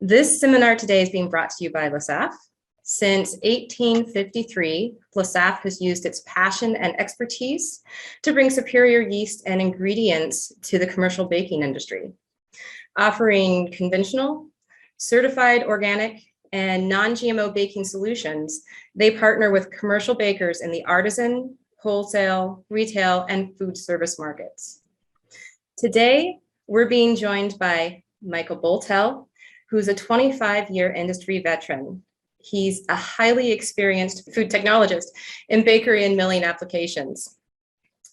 This seminar today is being brought to you by Lesaff. Since 1853, Lesaff has used its passion and expertise to bring superior yeast and ingredients to the commercial baking industry, offering conventional, certified organic, and non-GMO baking solutions. They partner with commercial bakers in the artisan, wholesale, retail, and food service markets. Today, we're being joined by Michael Bultel, who's a 25-year industry veteran. He's a highly experienced food technologist in bakery and milling applications.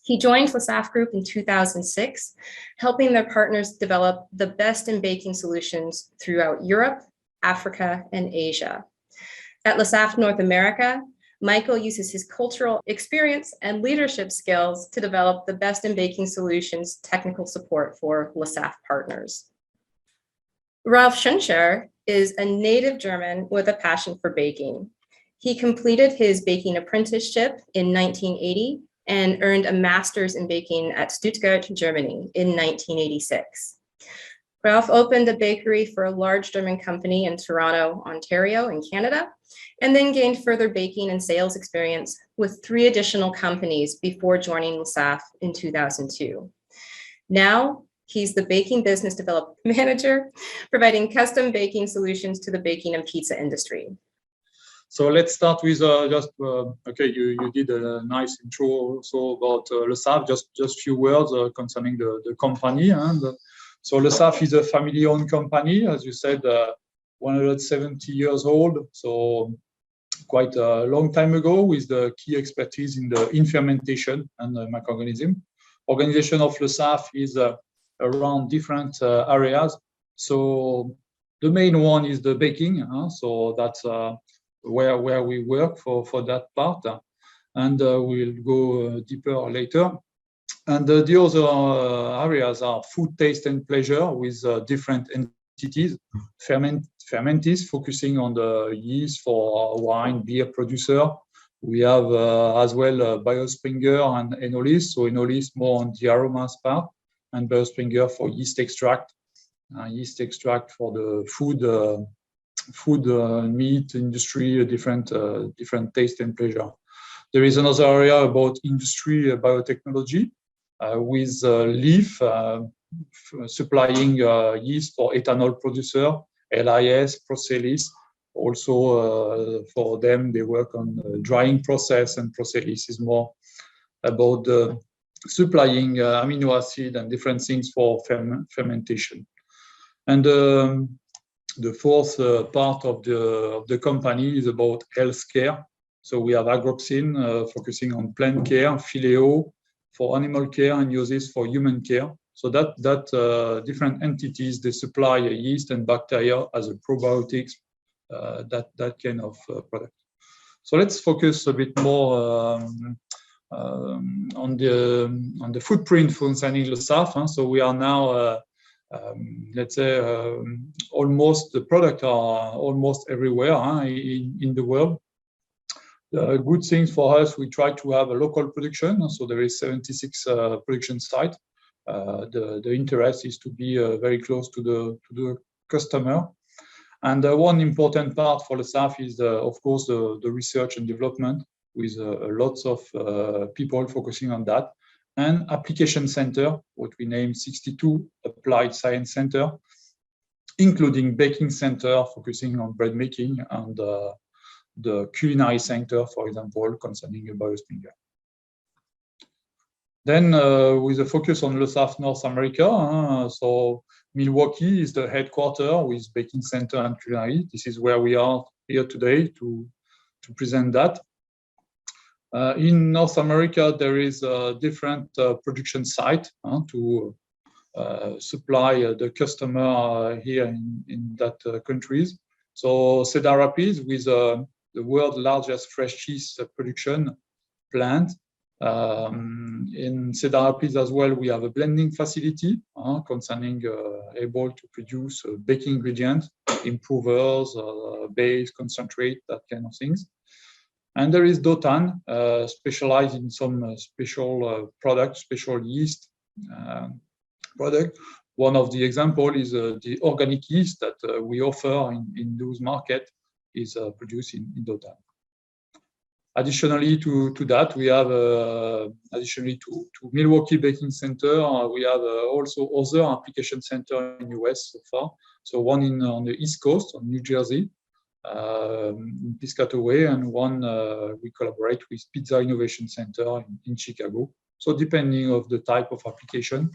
He joined Lesaff Group in 2006, helping their partners develop the best in baking solutions throughout Europe, Africa, and Asia. At Lesaff North America, Michael uses his cultural experience and leadership skills to develop the best in baking solutions technical support for Lesaff partners. Ralf Tschenscher is a native German with a passion for baking. He completed his baking apprenticeship in 1980 and earned a master's in baking at Stuttgart, Germany in 1986. Ralf opened a bakery for a large German company in Toronto, Ontario, in Canada, and then gained further baking and sales experience with 3 additional companies before joining Lesaff in 2002. Now, he's the baking business development manager, providing custom baking solutions to the baking and pizza industry. So let's start with okay, you did a nice intro also about Lesaff, just few words concerning the company. And so Lesaff is a family-owned company, as you said, 170 years old, so quite a long time ago, with the key expertise in fermentation and microorganism. Organization of Lesaff is around different areas. So the main one is the baking, so that's where we work for that part, and we'll go deeper later. And the other areas are food, taste, and pleasure with different entities. Fermentis, focusing on the yeast for wine, beer producer. We have as well BAKERspringer and Enolis. So Enolis more on the aromas part, and BAKERspringer for yeast extract for the food meat industry, different taste and pleasure. There is another area about industry biotechnology with Leaf supplying yeast for ethanol producer, LIS, Procelis. Also for them, they work on drying process, and Procelis is more about supplying amino acid and different things for fermentation. And the fourth part of the company is about healthcare. So we have Agroxin focusing on plant care, Phileo for animal care, and Uses for human care. So that different entities, they supply yeast and bacteria as a probiotics, that kind of product. So let's focus a bit more on the footprint concerning Lesaff. So we are now, let's say, almost the product are almost everywhere in the world. Good things for us, we try to have a local production. So there is 76 production sites. The interest is to be very close to the customer. And one important part for Lesaff is, of course, the research and development, with lots of people focusing on that. And application center, what we name 62 applied science center, including baking center focusing on bread making, and the culinary center, for example, concerning BAKERspringer. Then with a focus on Lesaff North America, so Milwaukee is the headquarters with baking center and culinary. This is where we are here today to present that. In North America, there is a different production site to supply the customer here in that countries. So Cedar Rapids, with the world's largest fresh cheese production plant. In Cedar Rapids as well, we have a blending facility concerning able to produce baking ingredients, improvers, base, concentrate, that kind of things. And there is Dotan, specialized in some special products, special yeast product, One of the example is the organic yeast that we offer in those markets is produced in Dotan. Additionally to that, we have, additionally to Milwaukee Baking Center, we have also other application center in US so far. So one on the East Coast, on New Jersey, in Piscataway, and one we collaborate with Pizza Innovation Center in Chicago. So depending of the type of application,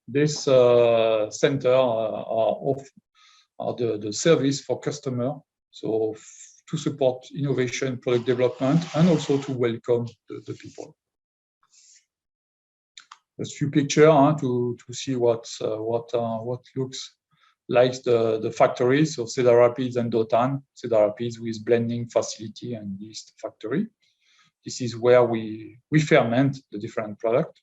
this center are the service for customer. So to support innovation, product development, and also to welcome the people. A few pictures to see what looks like the factories. So Cedar Rapids and Dotan. Cedar Rapids with blending facility and yeast factory. This is where we ferment the different products.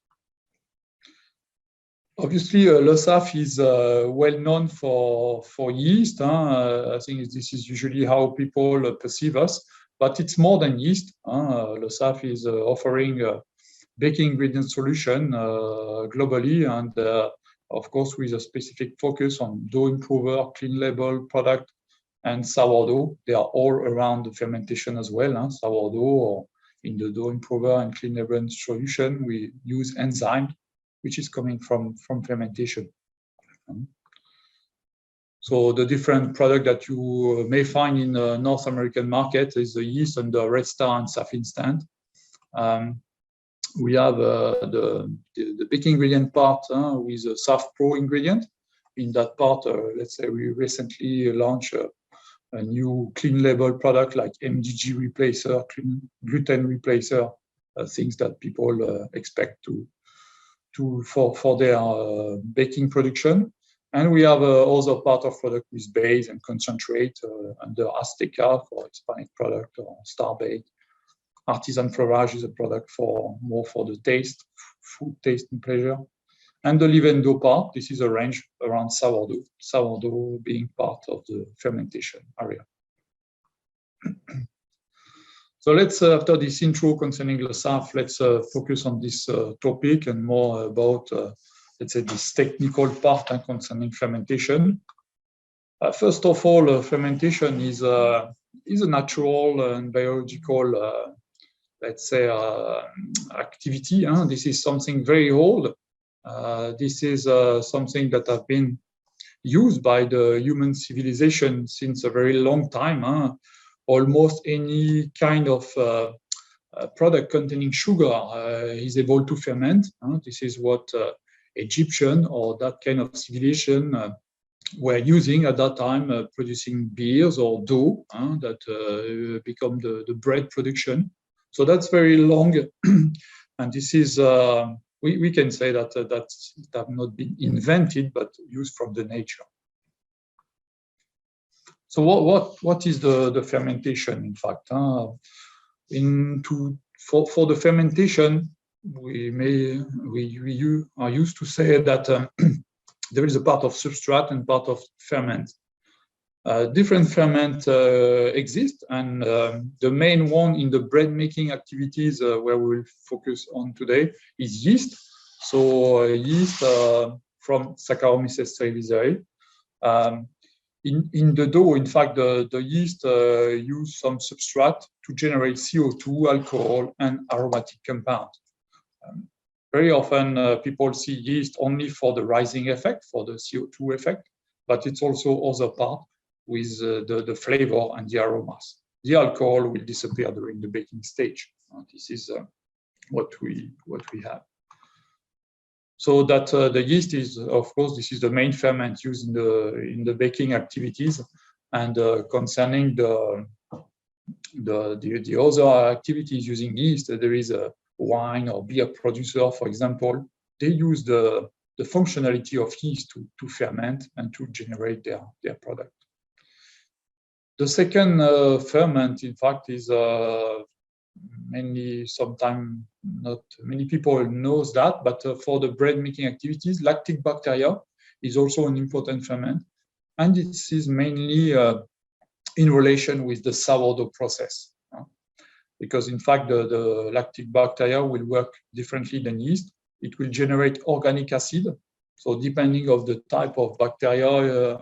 Obviously, Lesaff is well known for yeast. I think this is usually how people perceive us, but it's more than yeast. Lesaff is offering a baking ingredient solution globally, and of course with a specific focus on dough improver, clean label product, and sourdough. They are all around the fermentation as well. Sourdough, or in the dough improver and clean label solution, we use enzyme, which is coming from fermentation. So the different product that you may find in the North American market is the yeast under Red Star and Saff Instant. We have the baking ingredient part with a Saff Pro ingredient. In that part, let's say we recently launched a new clean label product like MDG replacer, gluten replacer, things that people expect for their baking production. And we have also part of product with base and concentrate under Azteca for Hispanic product, or Star Bake. Artisan Fleurage is a product more for the taste, food taste and pleasure. And the leaven dough part, this is a range around sourdough being part of the fermentation area. So let's, after this intro concerning Lesaff, let's focus on this topic and more about, let's say, this technical part concerning fermentation. First of all, fermentation is a natural and biological, let's say, activity. This is something very old. This is something that has been used by the human civilization since a very long time. Almost any kind of product containing sugar is able to ferment. This is what Egyptian or that kind of civilization were using at that time, producing beers or dough that become the bread production. So that's very long, and this is we can say that that have not been invented but used from the nature. So what is the fermentation, in fact? For the fermentation, we are used to say that there is a part of substrate and part of ferment. Different ferment exist, and the main one in the bread making activities where we will focus on today is yeast. So yeast from Saccharomyces cerevisiae. In the dough, in fact, the yeast use some substrate to generate CO2, alcohol, and aromatic compounds. Very often, people see yeast only for the rising effect, for the CO2 effect, but it's also other part with the flavor and the aromas. The alcohol will disappear during the baking stage. This is what we have. So that the yeast is, of course, this is the main ferment used in the baking activities. And concerning the other activities using yeast, there is a wine or beer producer, for example. They use the functionality of yeast to ferment and to generate their product. The second ferment, in fact, is mainly sometimes not many people knows that, but for the bread making activities, lactic bacteria is also an important ferment, and this is mainly in relation with the sourdough process, because in fact the lactic bacteria will work differently than yeast. It will generate organic acid So depending of the type of bacteria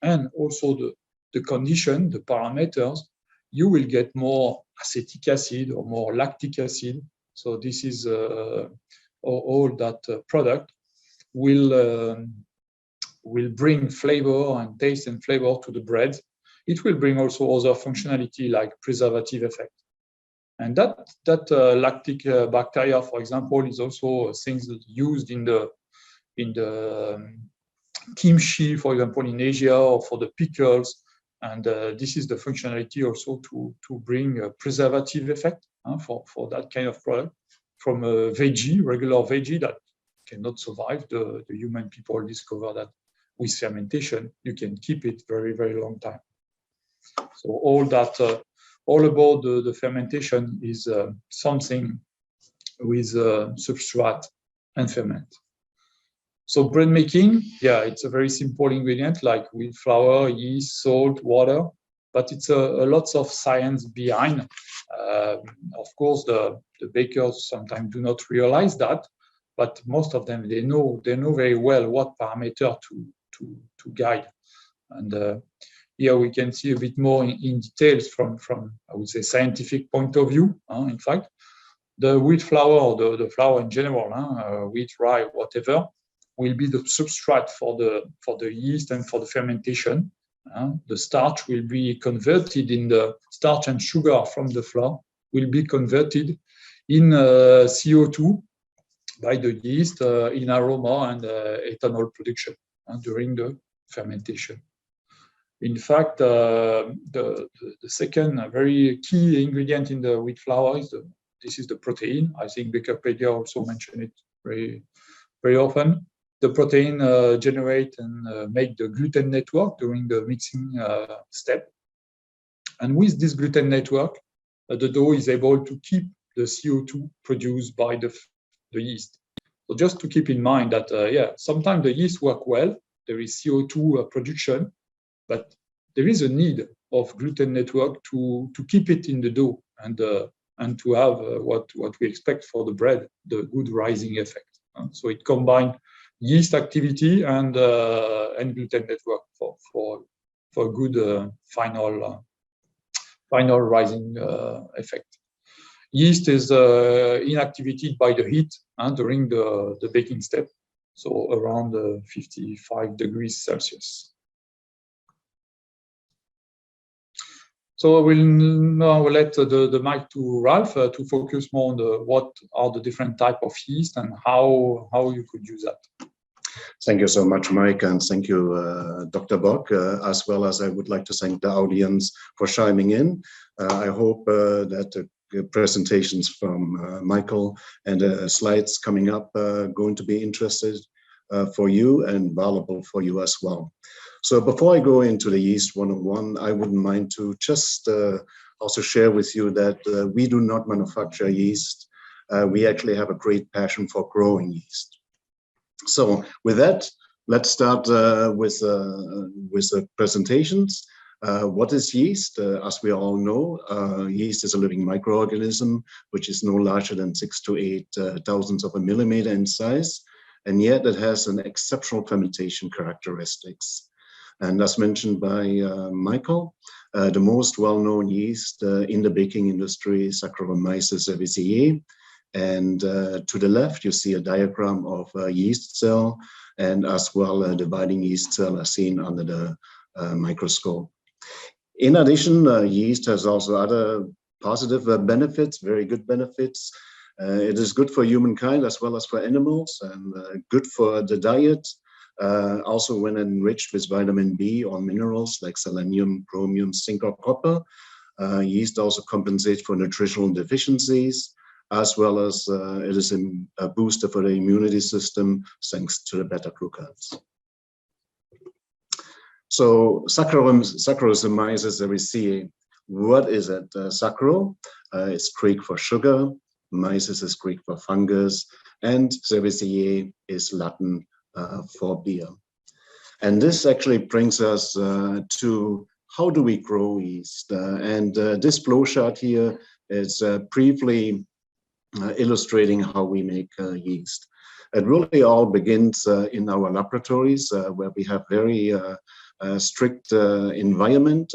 and also the condition, the parameters, you will get more acetic acid or more lactic acid. So this is all that product will bring flavor and taste and flavor to the bread. It will bring also other functionality like preservative effect. And that lactic bacteria, for example, is also things used in the kimchi, for example, in Asia, or for the pickles. And this is the functionality also to bring a preservative effect for that kind of product from a veggie, regular veggie that cannot survive. The human people discover that with fermentation, you can keep it very, very long time. So all that, all about the fermentation is something with substrate and ferment. So bread making, yeah, it's a very simple ingredient like wheat flour, yeast, salt, water, but it's a lots of science behind. Of course, the bakers sometimes do not realize that, but most of them they know very well what parameter to guide. And here we can see a bit more in details from I would say scientific point of view. In fact, the wheat flour or the flour in general, wheat, rye, whatever, will be the substrate for the yeast and for the fermentation. The starch will be converted in the starch and sugar from the flour will be converted in CO2 by the yeast in aroma and ethanol production during the fermentation. In fact, the second very key ingredient in the wheat flour is this is the protein. I think BAKERpedia also mentioned it very, very often. The protein generate and make the gluten network during the mixing step. And with this gluten network, the dough is able to keep the CO2 produced by the yeast. So just to keep in mind that, yeah, sometimes the yeast work well, there is CO2 production, but there is a need of gluten network to keep it in the dough and to have what we expect for the bread, the good rising effect. So it combines yeast activity and gluten network for a good final rising effect. Yeast is inactivated by the heat during the baking step, so around 55 degrees Celsius. So I will now let the mic to Ralf to focus more on what are the different type of yeast and how you could use that. Thank you so much, Mike, and thank you, Dr. Bock, as well as I would like to thank the audience for chiming in. I hope that the presentations from Michael and slides coming up are going to be interesting for you and valuable for you as well. So before I go into the Yeast 101, I wouldn't mind to just also share with you that we do not manufacture yeast. We actually have a great passion for growing yeast. So with that, let's start with the presentations. What is yeast? As we all know, yeast is a living microorganism, which is no larger than 6 to 8 thousandths of a millimeter in size, and yet it has an exceptional fermentation characteristics. And as mentioned by Michael, the most well-known yeast in the baking industry is Saccharomyces cerevisiae. And to the left, you see a diagram of a yeast cell, and as well a dividing yeast cell as seen under the microscope. In addition, yeast has also other positive benefits, very good benefits. It is good for humankind as well as for animals, and good for the diet. Also when enriched with vitamin B or minerals like selenium, chromium, zinc, or copper. Yeast also compensates for nutritional deficiencies, as well as it is a booster for the immunity system thanks to the beta-glucans. So Saccharomyces cerevisiae, what is it? Saccharo is Greek for sugar, myces is Greek for fungus, and cerevisiae is Latin for beer. And this actually brings us to how do we grow yeast? And this flowchart here is briefly illustrating how we make yeast. It really all begins in our laboratories, where we have very strict environment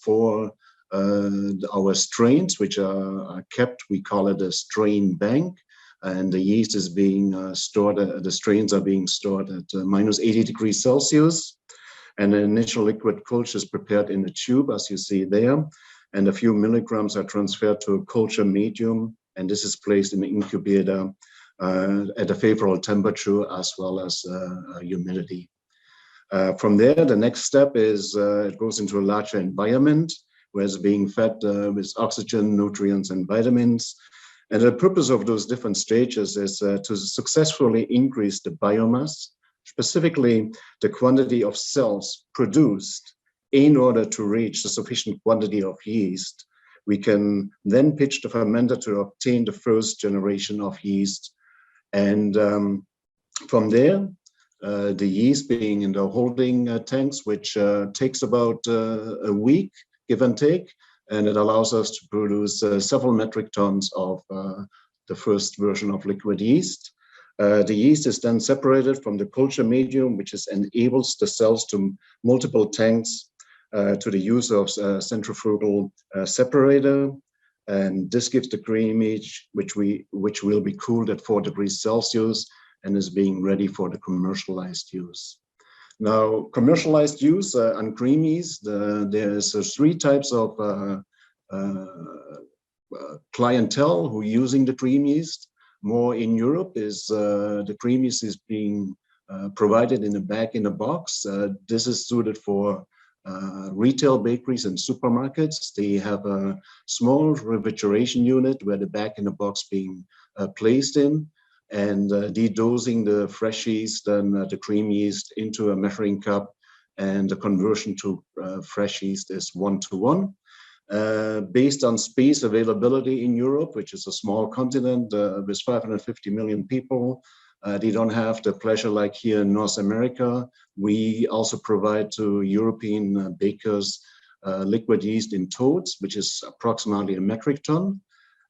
for our strains, which are kept. We call it a strain bank, and the yeast is being stored. The strains are being stored at -80 degrees Celsius, and an initial liquid culture is prepared in a tube, as you see there, and a few milligrams are transferred to a culture medium, and this is placed in the incubator at a favorable temperature as well as humidity. From there, the next step is it goes into a larger environment where it's being fed with oxygen, nutrients, and vitamins. And the purpose of those different stages is to successfully increase the biomass, specifically the quantity of cells produced in order to reach a sufficient quantity of yeast. We can then pitch the fermenter to obtain the first generation of yeast. And from there, the yeast being in the holding tanks, which takes about a week, give and take, and it allows us to produce several metric tons of the first version of liquid yeast. The yeast is then separated from the culture medium, which enables the cells to multiple tanks to the use of centrifugal separator. And this gives the creamage, which will be cooled at 4 degrees Celsius and is being ready for the commercialized use. Now, commercialized use on cream yeast, there's 3 types of clientele who are using the cream yeast. More in Europe is the cream yeast is being provided in a bag-in-a-box. This is suited for retail bakeries and supermarkets. They have a small refrigeration unit where the bag-in-a-box being placed in, and de-dosing the fresh yeast and the cream yeast into a measuring cup, and the conversion to fresh yeast is 1-to-1. Based on space availability in Europe, which is a small continent with 550 million people, they don't have the pleasure like here in North America. We also provide to European bakers liquid yeast in totes, which is approximately a metric ton.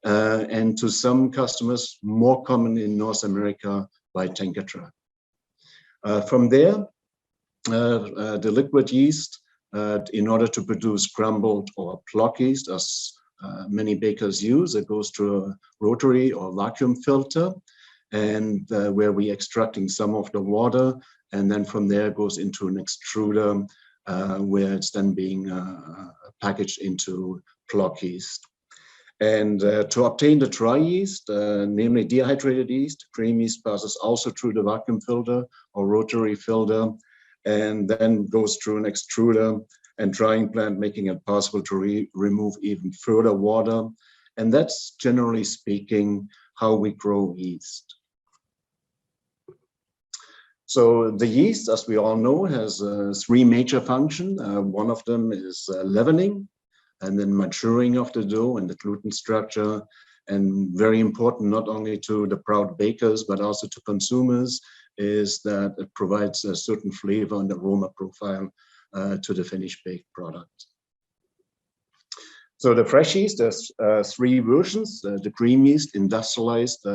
And to some customers, more common in North America by tanker truck. From there, the liquid yeast, in order to produce crumbled or block yeast, as many bakers use, it goes through a rotary or vacuum filter, and where we extracting some of the water, and then from there goes into an extruder, where it's then being packaged into block yeast. And to obtain the dry yeast, namely dehydrated yeast, cream yeast passes also through the vacuum filter or rotary filter, and then goes through an extruder and drying plant, making it possible to remove even further water. And that's, generally speaking, how we grow yeast. So the yeast, as we all know, has 3 major functions. One of them is leavening, and then maturing of the dough and the gluten structure. And very important, not only to the proud bakers, but also to consumers, is that it provides a certain flavor and aroma profile to the finished baked product. So the fresh yeast, there's 3 versions. The cream yeast, industrialized,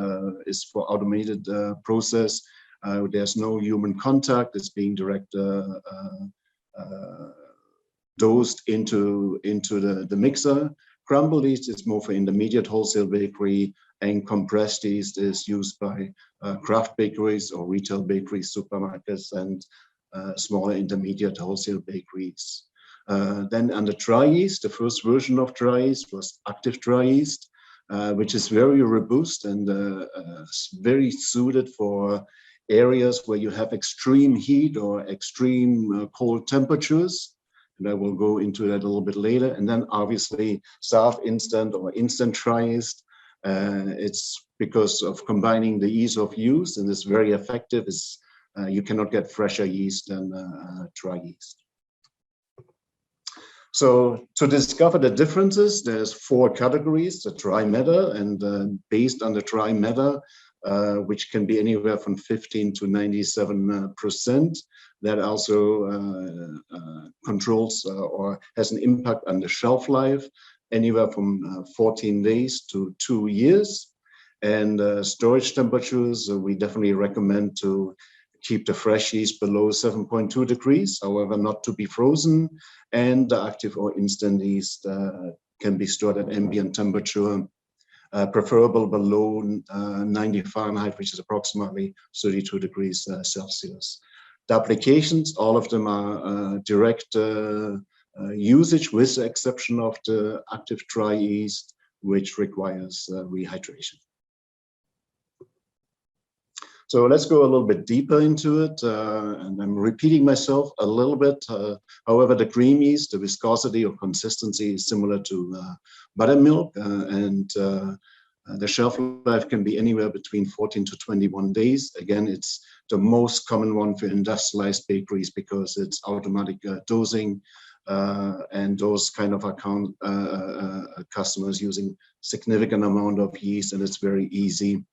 is for automated process. There's no human contact. It's being direct dosed into the mixer. Crumbled yeast is more for intermediate wholesale bakery, and compressed yeast is used by craft bakeries or retail bakeries, supermarkets, and smaller intermediate wholesale bakeries. Then under dry yeast, the first version of dry yeast was active dry yeast, which is very robust and very suited for areas where you have extreme heat or extreme cold temperatures. And I will go into that a little bit later. And then obviously soft instant or instant dry yeast. It's because of combining the ease of use, and it's very effective. It's, you cannot get fresher yeast than dry yeast. So to discover the differences, there's 4 categories: the dry matter, and based on the dry matter, which can be anywhere from 15 to 97%. That also controls or has an impact on the shelf life, anywhere from 14 days to 2 years. And storage temperatures, we definitely recommend to keep the fresh yeast below 7.2 degrees, however, not to be frozen. And the active or instant yeast can be stored at ambient temperature, preferable below 90 Fahrenheit, which is approximately 32 degrees Celsius. The applications, all of them are direct usage, with the exception of the active dry yeast, which requires rehydration. So let's go a little bit deeper into it, and I'm repeating myself a little bit. However, the cream yeast, the viscosity or consistency is similar to buttermilk, and the shelf life can be anywhere between 14 to 21 days. Again, it's the most common one for industrialized bakeries because it's automatic dosing, and those kind of customers using significant amount of yeast, and it's very easy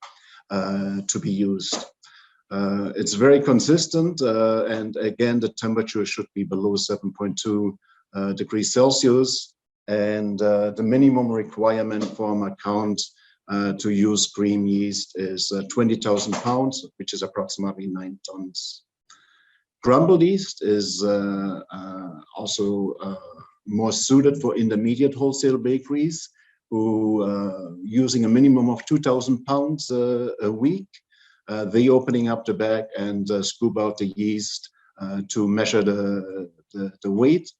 to be used. It's very consistent, and again, the temperature should be below 7.2 degrees Celsius. And the minimum requirement for an account to use cream yeast is 20,000 pounds, which is approximately 9 tons. Crumbled yeast is also more suited for intermediate wholesale bakeries who using a minimum of 2,000 pounds a week. They opening up the bag and scoop out the yeast to measure the weight,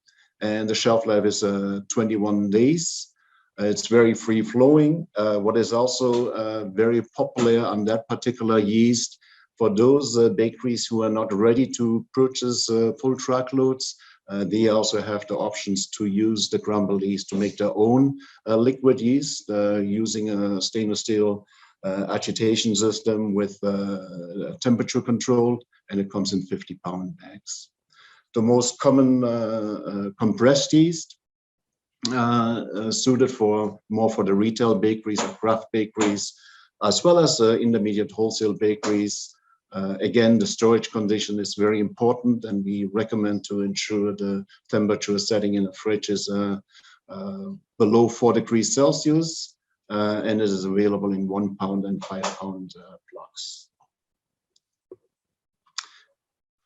and the shelf life is 21 days. It's very free flowing. What is also very popular on that particular yeast for those bakeries who are not ready to purchase full truckloads, they also have the options to use the crumbled yeast to make their own liquid yeast using a stainless steel agitation system with temperature control, and it comes in 50-pound bags. The most common compressed yeast suited more for the retail bakeries or craft bakeries, as well as intermediate wholesale bakeries. Again, the storage condition is very important, and we recommend to ensure the temperature setting in the fridge is below 4 degrees Celsius, and it is available in 1 pound and 5 pound blocks.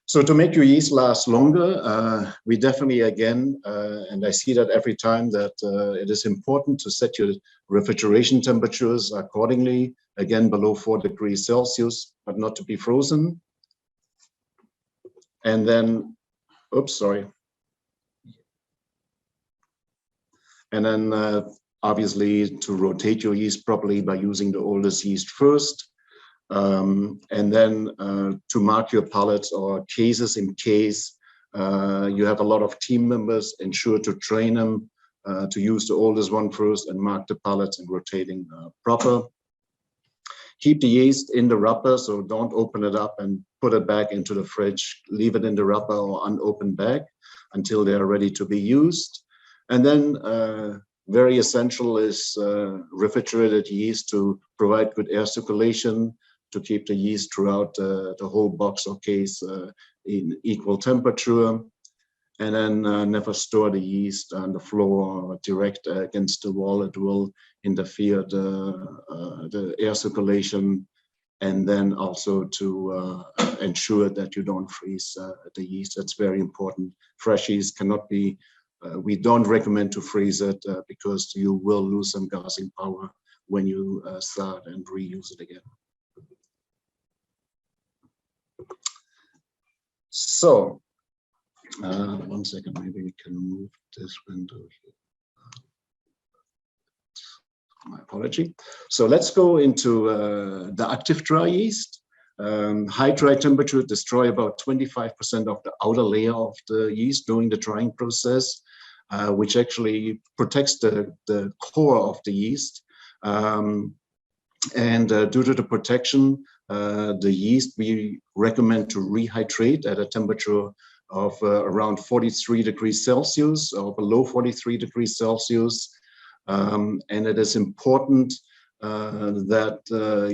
So to make your yeast last longer, we definitely, again, and I see that every time, that it is important to set your refrigeration temperatures accordingly, again, below 4 degrees Celsius, but not to be frozen. And then, oops, sorry. And then obviously to rotate your yeast properly by using the oldest yeast first. And then to mark your pallets or cases in case you have a lot of team members, ensure to train them to use the oldest one first and mark the pallets and rotating proper. Keep the yeast in the wrapper, so don't open it up and put it back into the fridge. Leave it in the wrapper or unopened bag until they are ready to be used. And then very essential is refrigerated yeast to provide good air circulation, to keep the yeast throughout the whole box or case in equal temperature. And then never store the yeast on the floor or direct against the wall. It will interfere the air circulation. And then also to ensure that you don't freeze the yeast. That's very important. Fresh yeast cannot be, we don't recommend to freeze it because you will lose some gassing power when you start and reuse it again. So, 1 second, maybe we can move this window here. My apology. So let's go into the active dry yeast. High dry temperature destroy about 25% of the outer layer of the yeast during the drying process, which actually protects the core of the yeast. And due to the protection, the yeast we recommend to rehydrate at a temperature of around 43 degrees Celsius or below 43 degrees Celsius. And it is important that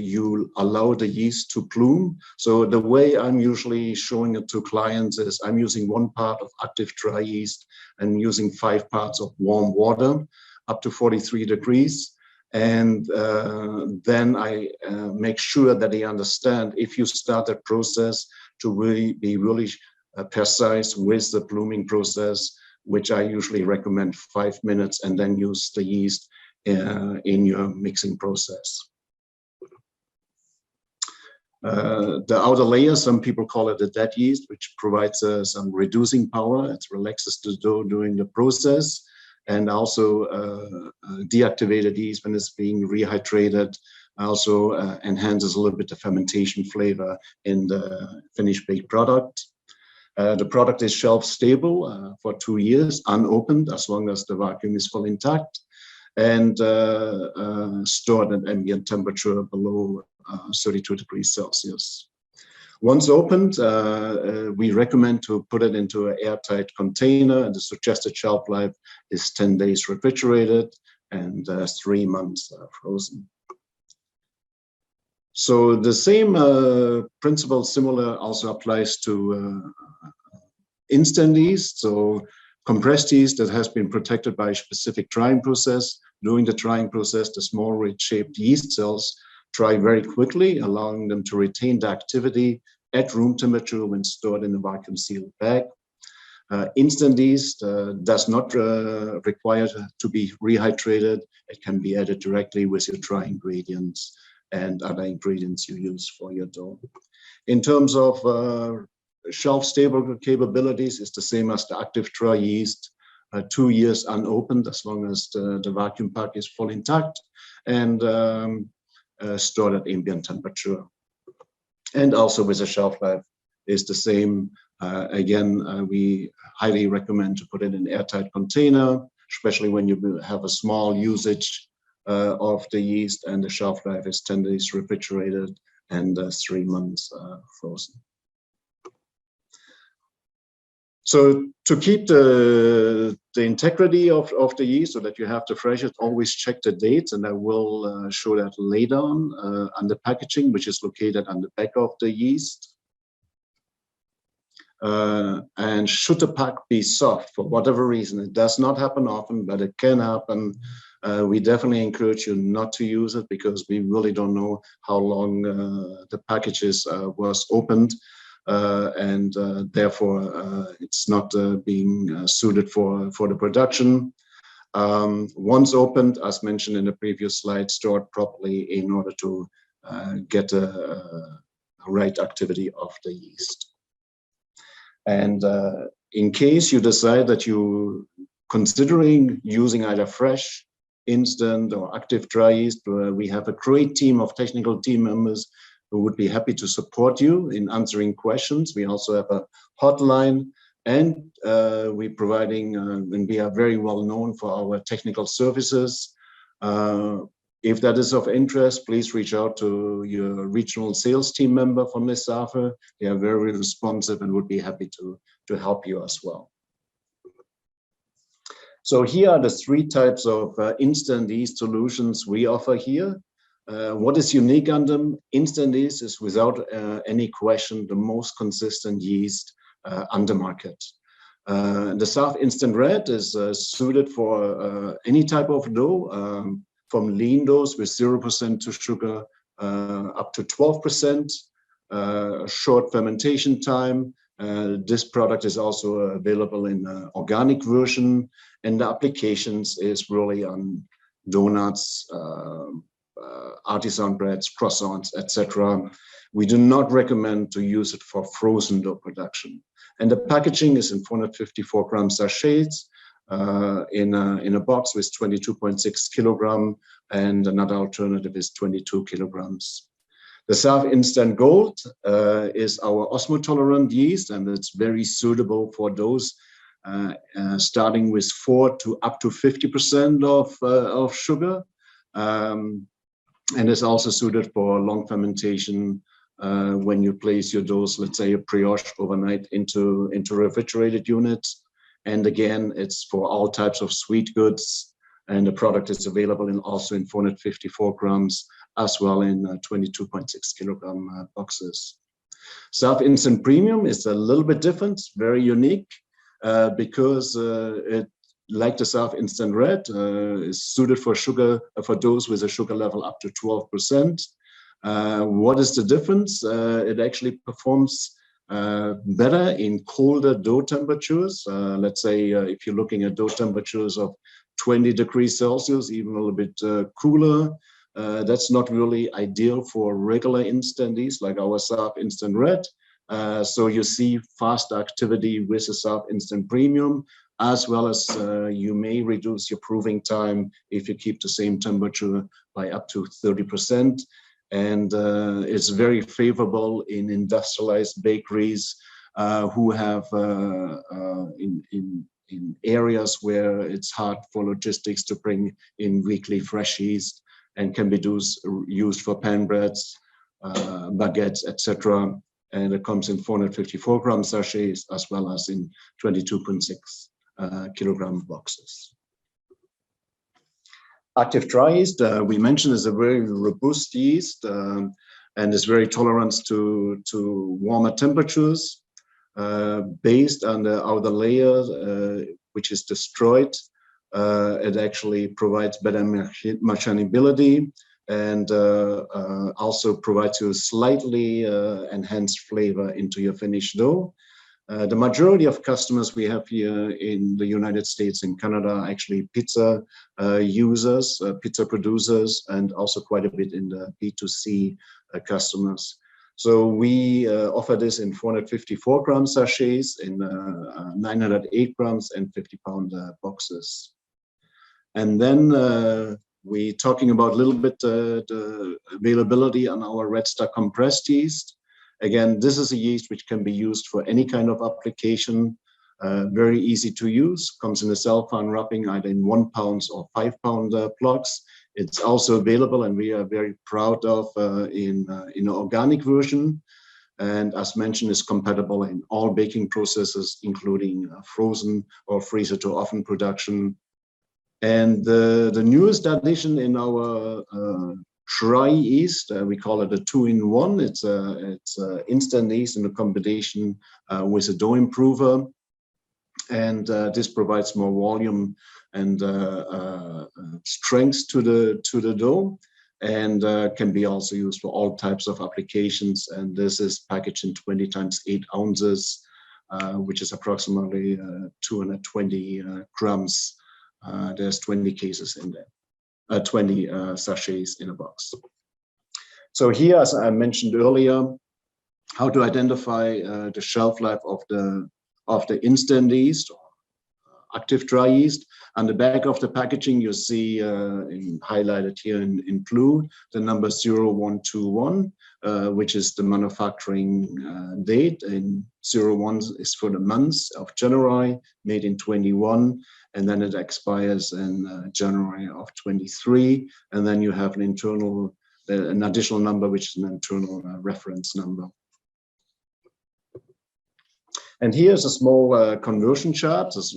you allow the yeast to bloom. So the way I'm usually showing it to clients is I'm using 1 part of active dry yeast and using 5 parts of warm water up to 43 degrees. And then I make sure that they understand if you start a process to really be really precise with the blooming process, which I usually recommend 5 minutes, and then use the yeast in your mixing process. The outer layer, some people call it a dead yeast, which provides some reducing power. It relaxes the dough during the process, and also deactivated yeast, when it's being rehydrated, also enhances a little bit the fermentation flavor in the finished baked product. The product is shelf stable for 2 years, unopened, as long as the vacuum is fully intact, and stored at ambient temperature below 32 degrees Celsius. Once opened, we recommend to put it into an airtight container, and the suggested shelf life is 10 days refrigerated and 3 months frozen. So the same principle, similar, also applies to instant yeast. So compressed yeast that has been protected by a specific drying process. During the drying process, the small ridge-shaped yeast cells dry very quickly, allowing them to retain the activity at room temperature when stored in a vacuum-sealed bag. Instant yeast does not require to be rehydrated. It can be added directly with your dry ingredients and other ingredients you use for your dough. In terms of shelf-stable capabilities, it's the same as the Activedry yeast, 2 years unopened, as long as the vacuum pack is fully intact, and stored at ambient temperature. And also with a shelf life is the same. Again, we highly recommend to put it in an airtight container, especially when you have a small usage of the yeast, and the shelf life is 10 days refrigerated and 3 months frozen. So to keep the integrity of the yeast, so that you have the freshest, always check the dates, and I will show that later on the packaging, which is located on the back of the yeast. And should the pack be soft, for whatever reason, it does not happen often, but it can happen, we definitely encourage you not to use it, because we really don't know how long the packages was opened. And therefore it's not being suited for the production. Once opened, as mentioned in the previous slide, stored properly in order to get a right activity of the yeast. And in case you decide that you're considering using either fresh, instant, or active dry yeast, we have a great team of technical team members who would be happy to support you in answering questions. We also have a hotline, and we're providing, and we are very well known for our technical services. If that is of interest, please reach out to your regional sales team member from Lesaffre. They are very responsive and would be happy to help you as well. So here are the 3 types of instant yeast solutions we offer here. What is unique on them? Instant yeast is without any question the most consistent yeast on the market. The Lesaff Instant Red is suited for any type of dough, from lean doughs with 0% to sugar up to 12%, short fermentation time. This product is also available in organic version, and the applications is really on donuts, artisan breads, croissants, etc. We do not recommend to use it for frozen dough production. And the packaging is in 454 gram sachets in a box with 22.6 kilogram, and another alternative is 22 kilograms. The Lesaff Instant Gold is our osmotolerant yeast, and it's very suitable for those starting with 4 to up to 50% of sugar. And it's also suited for long fermentation when you place your doughs, let's say a brioche, overnight into refrigerated units. And again, it's for all types of sweet goods, and the product is available also in 454 grams, as well in 22.6 kilogram boxes. Lesaff Instant Premium is a little bit different, very unique, because it like Lesaff Instant Red, is suited for sugar for those with a sugar level up to 12%. What is the difference? It actually performs better in colder dough temperatures. Let's say if you're looking at dough temperatures of 20 degrees Celsius, even a little bit cooler, that's not really ideal for regular instant yeast like our Lesaff Instant Red. So you see faster activity with Lesaff Instant Premium, as well as you may reduce your proving time if you keep the same temperature by up to 30%. And it's very favorable in industrialized bakeries who have in areas where it's hard for logistics to bring in weekly fresh yeast, and can be used for pan breads, baguettes, etc. And it comes in 454 gram sachets as well as in 22.6 kilogram boxes. Active dry yeast, we mentioned, is a very robust yeast and is very tolerant to warmer temperatures. Based on the outer layer, which is destroyed, it actually provides better machinability and also provides you slightly enhanced flavor into your finished dough. The majority of customers we have here in the United States and Canada are actually pizza users, pizza producers, and also quite a bit in the B2C customers. So we offer this in 454 gram sachets, in 908 grams and 50-pound boxes. And then we're talking about a little bit the availability on our Red Star compressed yeast. Again, this is a yeast which can be used for any kind of application, very easy to use, comes in a cellophane wrapping either in 1 pound or 5 pound blocks. It's also available, and we are very proud of in an organic version. And as mentioned, is compatible in all baking processes, including frozen or freezer to oven production. And the newest addition in our dry yeast, we call it a 2-in-1. It's instant yeast in a combination with a dough improver, and this provides more volume and strength to the dough, and can be also used for all types of applications. And this is packaged in 20 times 8 ounces, which is approximately 220 grams. There's 20 cases in there, 20 sachets in a box. So here, as I mentioned earlier, how to identify the shelf life of the instant yeast, or active dry yeast. On the back of the packaging, you see highlighted here in blue the number 0121, which is the manufacturing date, and 01 is for the months of January, made in 21, and then it expires in January of 23, and then you have an additional number, which is an internal reference number. And here's a small conversion chart. As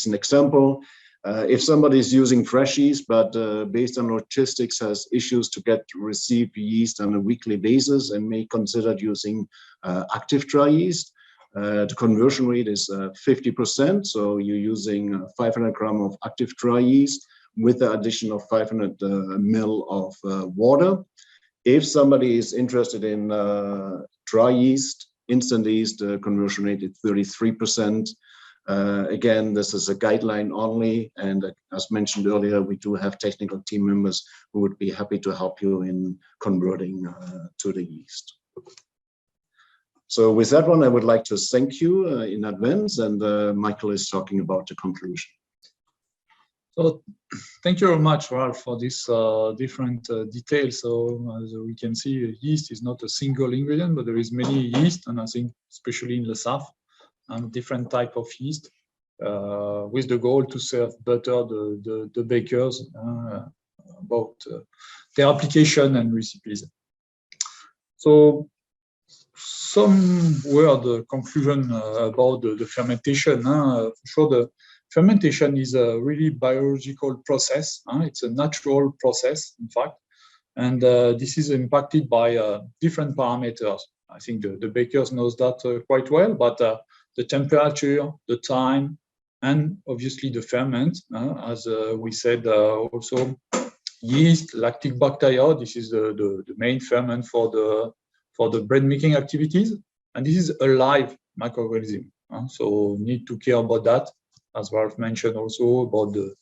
an example, if somebody is using fresh yeast, but based on logistics has issues to receive yeast on a weekly basis and may consider using active dry yeast, the conversion rate is 50%. So you're using 500 gram of active dry yeast with the addition of 500 ml of water. If somebody is interested in dry yeast, instant yeast, conversion rate is 33%. Again, this is a guideline only, and as mentioned earlier, we do have technical team members who would be happy to help you in converting to the yeast. So with that one, I would like to thank you in advance, and Michael is talking about the conclusion. So thank you very much, Ralf, for this different details. So as we can see, yeast is not a single ingredient, but there is many yeast, and I think especially in Lesaff, different type of yeast, with the goal to serve better the bakers about their application and recipes. So some word conclusion about the fermentation. For sure, the fermentation is a really biological process. It's a natural process, in fact, and this is impacted by different parameters. I think the bakers knows that quite well, but the temperature, the time, and obviously the ferment, as we said also, yeast, lactic bacteria. This is the main ferment for the bread making activities, and this is a live microorganism. So need to care about that, as Ralf mentioned also about the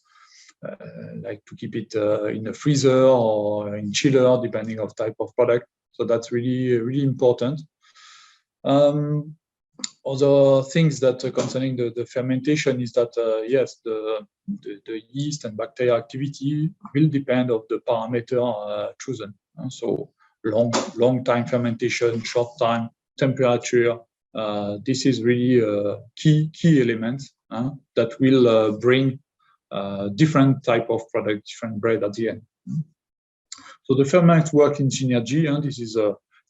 like to keep it in a freezer or in chiller, depending of type of product. So that's really important. Other things that concerning the fermentation is that yes, the yeast and bacteria activity will depend of the parameter chosen. So long time fermentation, short time, temperature. This is really key elements that will bring different type of product, different bread at the end. So the ferment work in synergy, and this is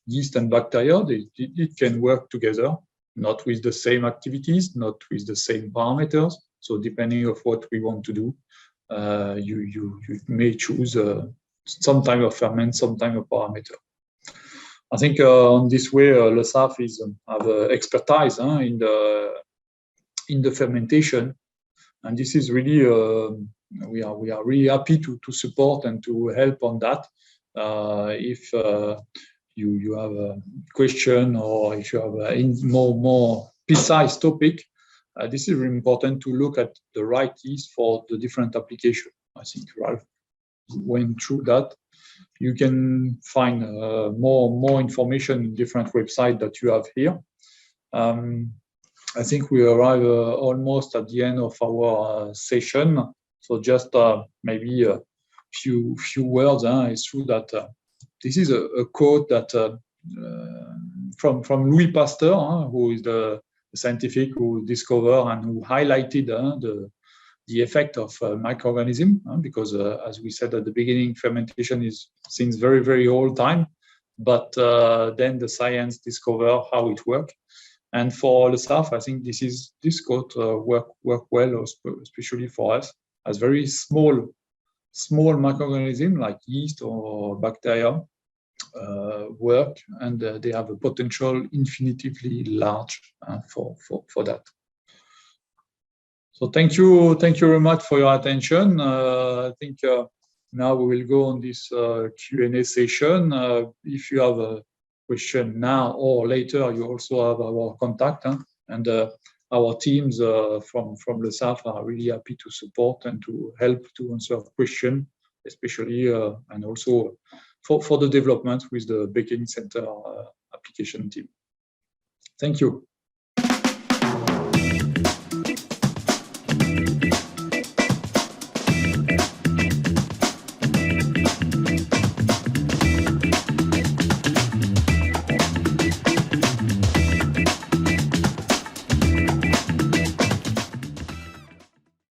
yeast and bacteria. It can work together, not with the same activities, not with the same parameters. So depending of what we want to do, you may choose some type of ferment, some type of parameter. I think on this way, Lesaff have expertise in the fermentation, and this is really we are really happy to support and to help on that. If you have a question or if you have a more precise topic, this is really important to look at the right yeast for the different application. I think Ralf went through that. You can find more information in different websites that you have here. I think we arrive almost at the end of our session. So just maybe a few words. It's true that this is a quote that from Louis Pasteur, who is the scientific who discovered and who highlighted the effect of microorganism, because as we said at the beginning, fermentation is since very old time, but then the science discovered how it works. And for Lesaff, I think this quote work well, especially for us, as very small microorganism like yeast or bacteria work, and they have a potential infinitely large for that. So thank you very much for your attention. I think now we will go on this Q&A session. If you have a question now or later, you also have our contact, and our teams from Lesaff are really happy to support and to help to answer questions, especially and also for the development with the Baking Center application team. Thank you.